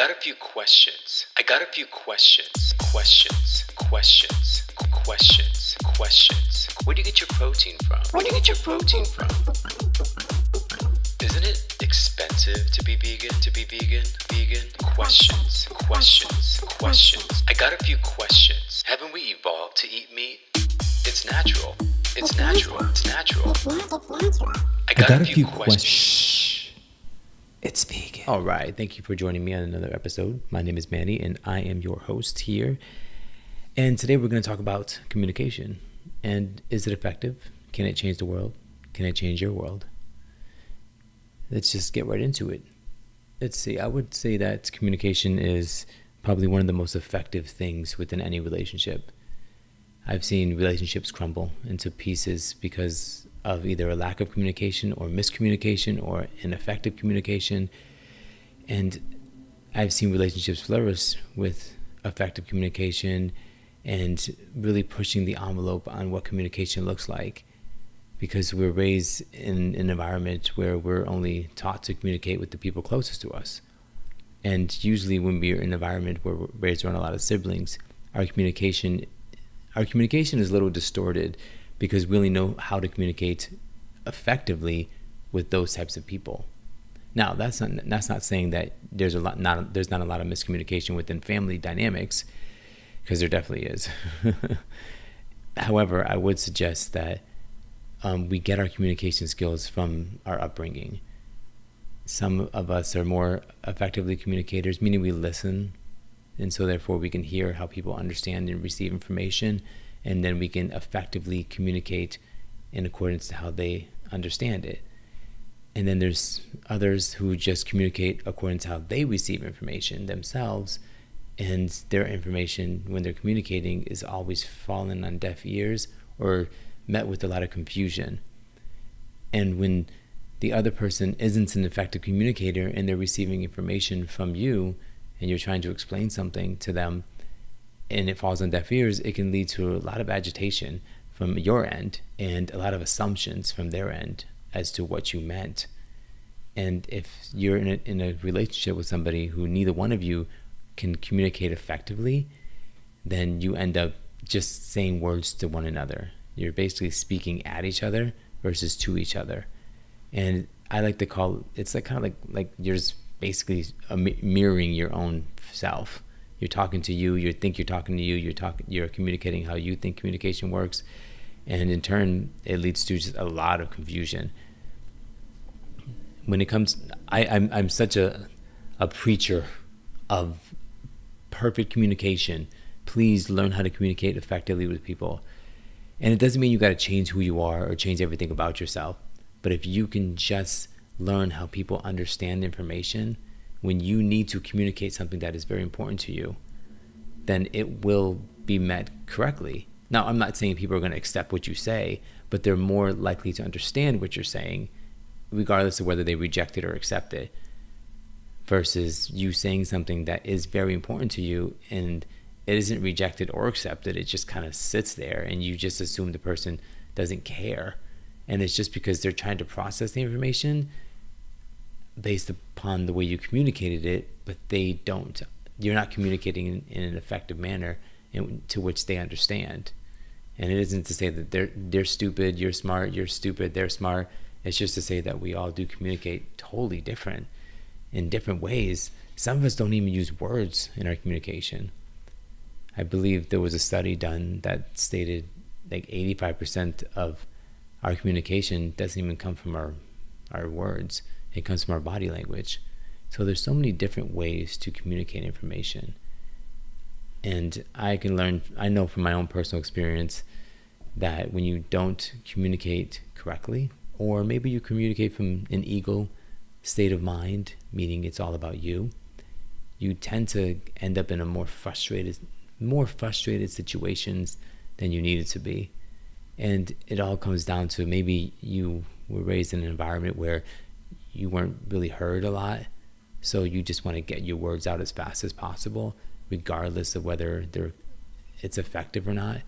got a few questions. Questions. Where do you get your protein from? Isn't it expensive to be vegan? Questions. I got a few questions. Haven't we evolved to eat meat? It's natural. I got a few questions. It's vegan. All right. Thank you for joining me on another episode. My name is Manny, and I am your host here. And today we're going to talk about communication. And is it effective? Can it change the world? Can it change your world? Let's just get right into it. Let's see. I would say that communication is probably one of the most effective things within any relationship. I've seen relationships crumble into pieces because of either a lack of communication or miscommunication or ineffective communication. And I've seen relationships flourish with effective communication and really pushing the envelope on what communication looks like, because we're raised in an environment where we're only taught to communicate with the people closest to us. And usually when we're in an environment where we're raised around a lot of siblings, our communication is a little distorted because we only know how to communicate effectively with those types of people. Now, that's not saying that there's not a lot of miscommunication within family dynamics, because there definitely is. However, I would suggest that we get our communication skills from our upbringing. Some of us are more effectively communicators, meaning we listen, and so therefore we can hear how people understand and receive information, and then we can effectively communicate in accordance to how they understand it. And then there's others who just communicate according to how they receive information themselves, and their information when they're communicating is always falling on deaf ears or met with a lot of confusion. And when the other person isn't an effective communicator and they're receiving information from you and you're trying to explain something to them and it falls on deaf ears, it can lead to a lot of agitation from your end and a lot of assumptions from their end as to what you meant. And if you're in a relationship with somebody who neither one of you can communicate effectively, then you end up just saying words to one another. You're basically speaking at each other versus to each other. And I like to call it's like kind of like you're just basically mirroring your own self. You're talking to you, you think you're talking to you, you're communicating how you think communication works, and in turn it leads to just a lot of confusion. When it comes, I'm such a preacher of perfect communication. Please learn how to communicate effectively with people. And it doesn't mean you got to change who you are or change everything about yourself. But if you can just learn how people understand information when you need to communicate something that is very important to you, then it will be met correctly. Now, I'm not saying people are going to accept what you say, but they're more likely to understand what you're saying, regardless of whether they reject it or accept it, versus you saying something that is very important to you and it isn't rejected or accepted. It just kind of sits there and you just assume the person doesn't care. And it's just because they're trying to process the information based upon the way you communicated it, but they don't. You're not communicating in an effective manner to which they understand. And it isn't to say that they're stupid, you're smart, you're stupid, they're smart. It's just to say that we all do communicate totally different in different ways. Some of us don't even use words in our communication. I believe there was a study done that stated like 85% of our communication doesn't even come from our words. It comes from our body language. So there's so many different ways to communicate information. And I know from my own personal experience that when you don't communicate correctly, or maybe you communicate from an ego state of mind, meaning it's all about you, you tend to end up in a more frustrated situations than you needed to be. And it all comes down to maybe you were raised in an environment where you weren't really heard a lot, so you just want to get your words out as fast as possible, regardless of whether it's effective or not.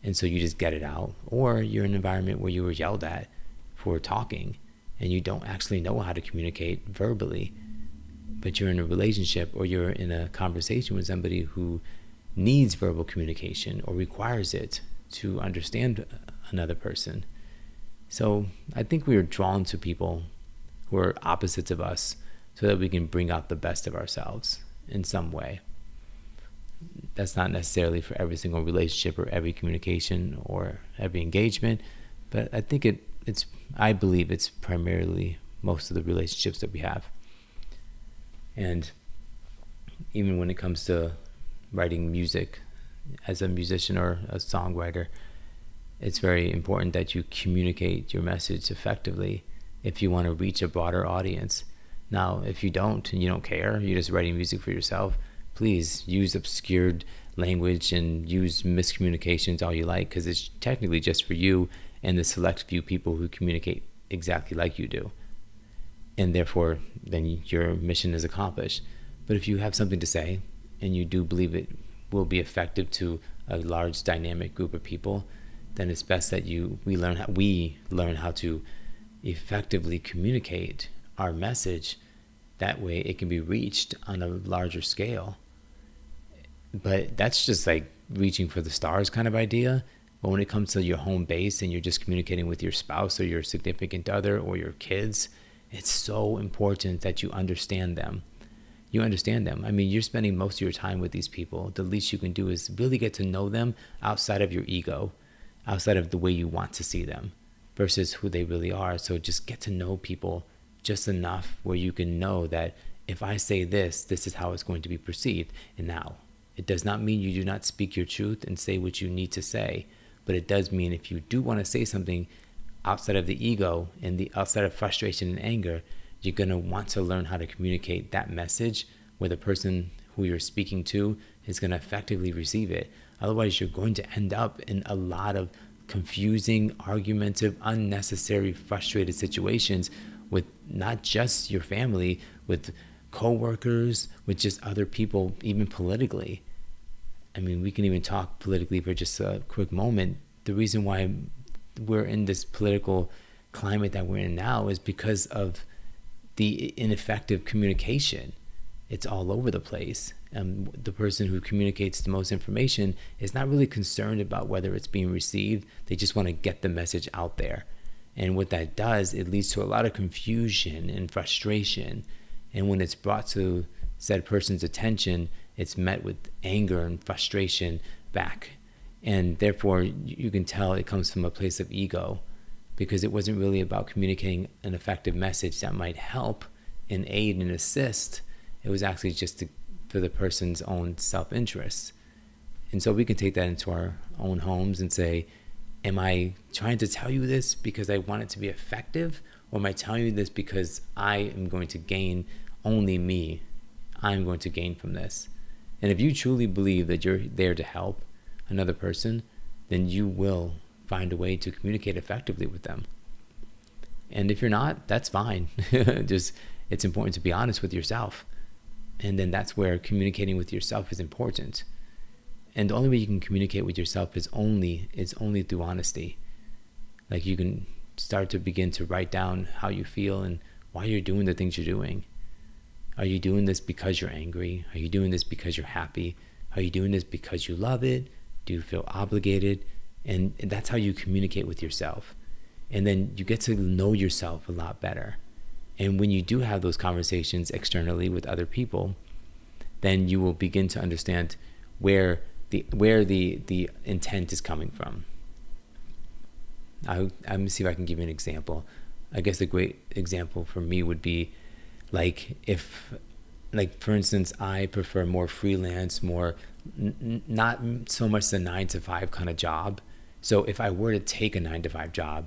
And so you just get it out. Or you're in an environment where you were yelled at for talking and you don't actually know how to communicate verbally. but you're in a relationship or you're in a conversation with somebody who needs verbal communication or requires it to understand another person. So I think we are drawn to people who are opposites of us so that we can bring out the best of ourselves in some way. That's not necessarily for every single relationship or every communication or every engagement, but I think I believe it's primarily most of the relationships that we have. And even when it comes to writing music, as a musician or a songwriter, it's very important that you communicate your message effectively if you want to reach a broader audience. Now, if you don't and you don't care, you're just writing music for yourself, please use obscured language and use miscommunications all you like, because it's technically just for you and the select few people who communicate exactly like you do. And therefore, then your mission is accomplished. But if you have something to say and you do believe it will be effective to a large dynamic group of people, then it's best that we learn how to effectively communicate our message. That way it can be reached on a larger scale. But that's just like reaching for the stars kind of idea. But when it comes to your home base and you're just communicating with your spouse or your significant other or your kids, it's so important that you understand them. You understand them. I mean, you're spending most of your time with these people. The least you can do is really get to know them outside of your ego, outside of the way you want to see them versus who they really are. So just get to know people just enough where you can know that if I say this, this is how it's going to be perceived. And now, it does not mean you do not speak your truth and say what you need to say, but it does mean if you do want to say something outside of the ego and the outside of frustration and anger, you're going to want to learn how to communicate that message where the person who you're speaking to is going to effectively receive it. Otherwise, you're going to end up in a lot of confusing, argumentative, unnecessary, frustrated situations with not just your family, with co-workers, with just other people, even politically. I mean, we can even talk politically for just a quick moment. The reason why we're in this political climate that we're in now is because of the ineffective communication. It's all over the place. The person who communicates the most information is not really concerned about whether it's being received. They just want to get the message out there. And what that does, it leads to a lot of confusion and frustration. And when it's brought to said person's attention, it's met with anger and frustration back. And therefore, you can tell it comes from a place of ego, because it wasn't really about communicating an effective message that might help and aid and assist. It was actually just for the person's own self-interest. And so we can take that into our own homes and say, am I trying to tell you this because I want it to be effective? Or am I telling you this because I am going to gain only me? I'm going to gain from this. And if you truly believe that you're there to help another person, then you will find a way to communicate effectively with them. And if you're not, that's fine. Just, it's important to be honest with yourself. And then that's where communicating with yourself is important. And the only way you can communicate with yourself is only through honesty. Like, you can start to begin to write down how you feel and why you're doing the things you're doing. Are you doing this because you're angry? Are you doing this because you're happy? Are you doing this because you love it? Do you feel obligated? And that's how you communicate with yourself. And then you get to know yourself a lot better. And when you do have those conversations externally with other people, then you will begin to understand where the intent is coming from. I'm gonna see if I can give you an example. I guess a great example for me would be like for instance, I prefer more freelance, more not so much the 9-to-5 kind of job. So if I were to take a 9-to-5 job,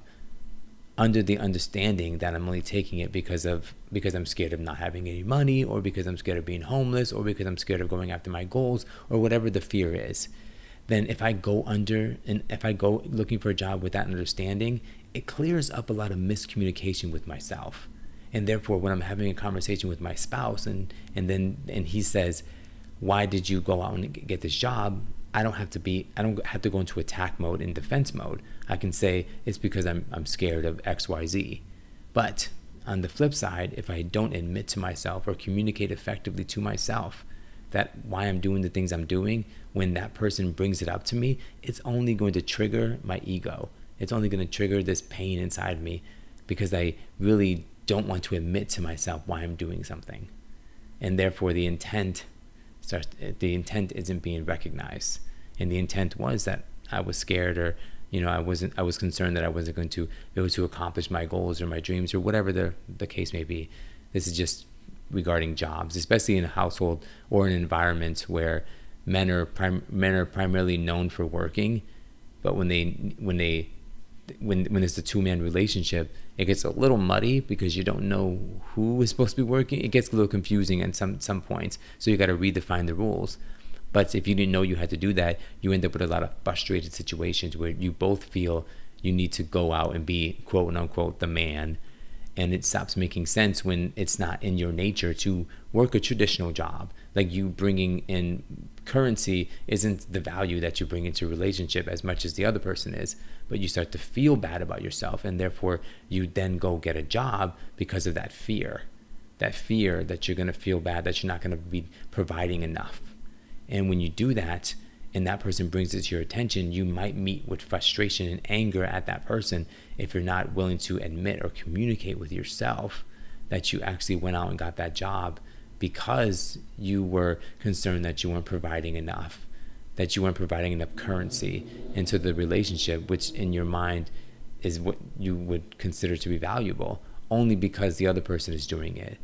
under the understanding that I'm only taking it because I'm scared of not having any money, or because I'm scared of being homeless, or because I'm scared of going after my goals, or whatever the fear is, then if I go looking for a job with that understanding, it clears up a lot of miscommunication with myself. And therefore, when I'm having a conversation with my spouse and he says, why did you go out and get this job? I don't have to go into attack mode and defense mode. I can say it's because I'm scared of XYZ. But on the flip side, if I don't admit to myself or communicate effectively to myself that why I'm doing the things I'm doing, when that person brings it up to me, it's only going to trigger my ego. It's only going to trigger this pain inside me because I really don't want to admit to myself why I'm doing something. And therefore the intent isn't being recognized. And the intent was that I was scared, or I was concerned that I wasn't going to be able to accomplish my goals or my dreams or whatever the case may be. This is just regarding jobs, especially in a household or an environment where men are primarily known for working, but when it's a two-man relationship, it gets a little muddy because you don't know who is supposed to be working. It gets a little confusing at some points, so you got to redefine the rules. But if you didn't know you had to do that, you end up with a lot of frustrated situations where you both feel you need to go out and be quote unquote the man, and it stops making sense when it's not in your nature to work a traditional job. Like, you bringing in currency isn't the value that you bring into a relationship as much as the other person is, but you start to feel bad about yourself, and therefore you then go get a job because of that fear that you're going to feel bad, that you're not going to be providing enough. And when you do that, and that person brings it to your attention, you might meet with frustration and anger at that person if you're not willing to admit or communicate with yourself that you actually went out and got that job because you were concerned that you weren't providing enough, that you weren't providing enough currency into the relationship, which in your mind is what you would consider to be valuable, only because the other person is doing it.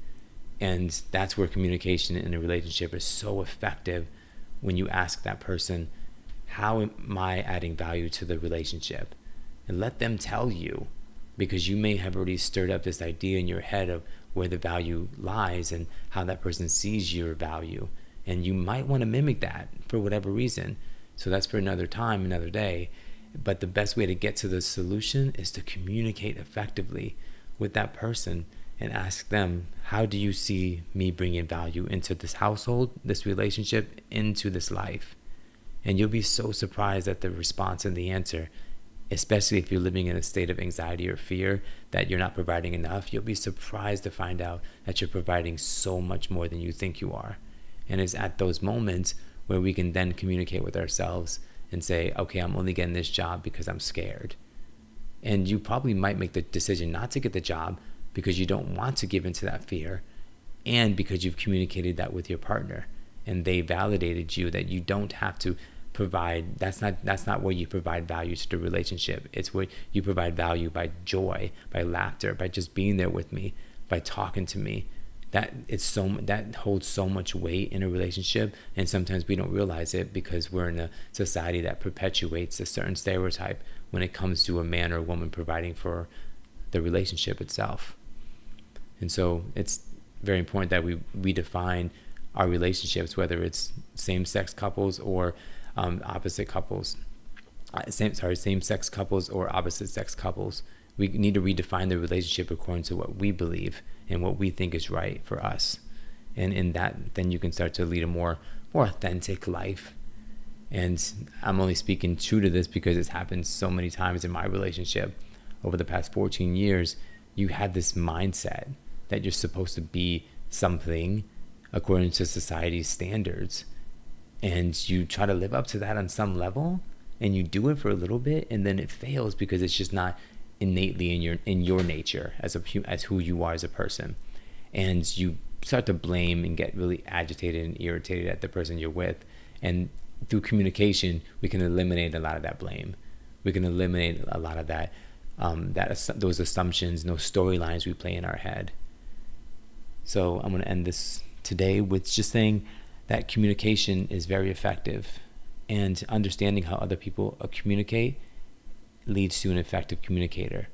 And that's where communication in a relationship is so effective. When you ask that person, how am I adding value to the relationship? And let them tell you, because you may have already stirred up this idea in your head of where the value lies and how that person sees your value. And you might want to mimic that for whatever reason. So that's for another time, another day. But the best way to get to the solution is to communicate effectively with that person and ask them, how do you see me bringing value into this household, this relationship, into this life? And you'll be so surprised at the response and the answer, especially if you're living in a state of anxiety or fear that you're not providing enough. You'll be surprised to find out that you're providing so much more than you think you are. And it's at those moments where we can then communicate with ourselves and say, okay, I'm only getting this job because I'm scared. And you probably might make the decision not to get the job because you don't want to give into that fear, and because you've communicated that with your partner and they validated you that you don't have to provide. That's not where you provide value to the relationship. It's where you provide value by joy, by laughter, by just being there with me, by talking to me. That holds so much weight in a relationship, and sometimes we don't realize it because we're in a society that perpetuates a certain stereotype when it comes to a man or a woman providing for the relationship itself. And so it's very important that we redefine our relationships, whether it's same-sex couples or opposite couples. Same-sex couples or opposite-sex couples. We need to redefine the relationship according to what we believe and what we think is right for us. And in that, then you can start to lead a more authentic life. And I'm only speaking true to this because it's happened so many times in my relationship. Over the past 14 years, you had this mindset that you're supposed to be something according to society's standards. And you try to live up to that on some level, and you do it for a little bit, and then it fails because it's just not innately in your nature as who you are as a person. And you start to blame and get really agitated and irritated at the person you're with. And through communication, we can eliminate a lot of that blame. We can eliminate a lot of that those assumptions, those storylines we play in our head. So I'm going to end this today with just saying that communication is very effective, and understanding how other people communicate leads to an effective communicator.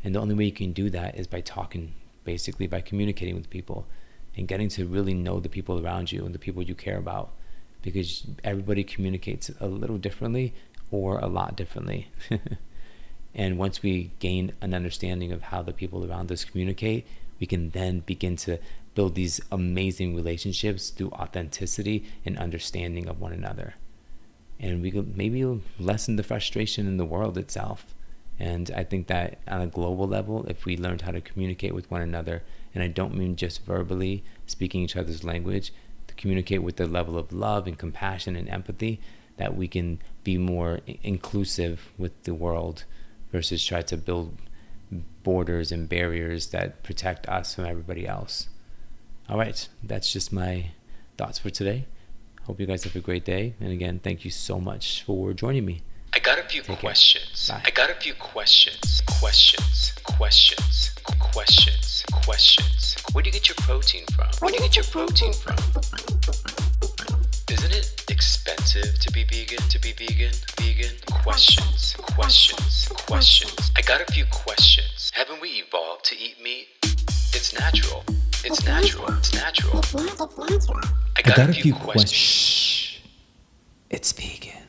And the only way you can do that is by talking, basically by communicating with people and getting to really know the people around you and the people you care about, because everybody communicates a little differently or a lot differently. And once we gain an understanding of how the people around us communicate, we can then begin to build these amazing relationships through authenticity and understanding of one another. And we could maybe lessen the frustration in the world itself And I think that on a global level, if we learned how to communicate with one another, and I don't mean just verbally speaking each other's language, to communicate with the level of love and compassion and empathy, that we can be more inclusive with the world versus try to build borders and barriers that protect us from everybody else. All right, that's just my thoughts for today. Hope you guys have a great day. And again, thank you so much for joining me. I got a few questions. Bye. I got a few questions. Questions. Where do you get your protein from? Isn't it expensive to be vegan? Questions. I got a few questions. Haven't we evolved to eat meat? It's natural. I got a few questions. Shhh. It's vegan.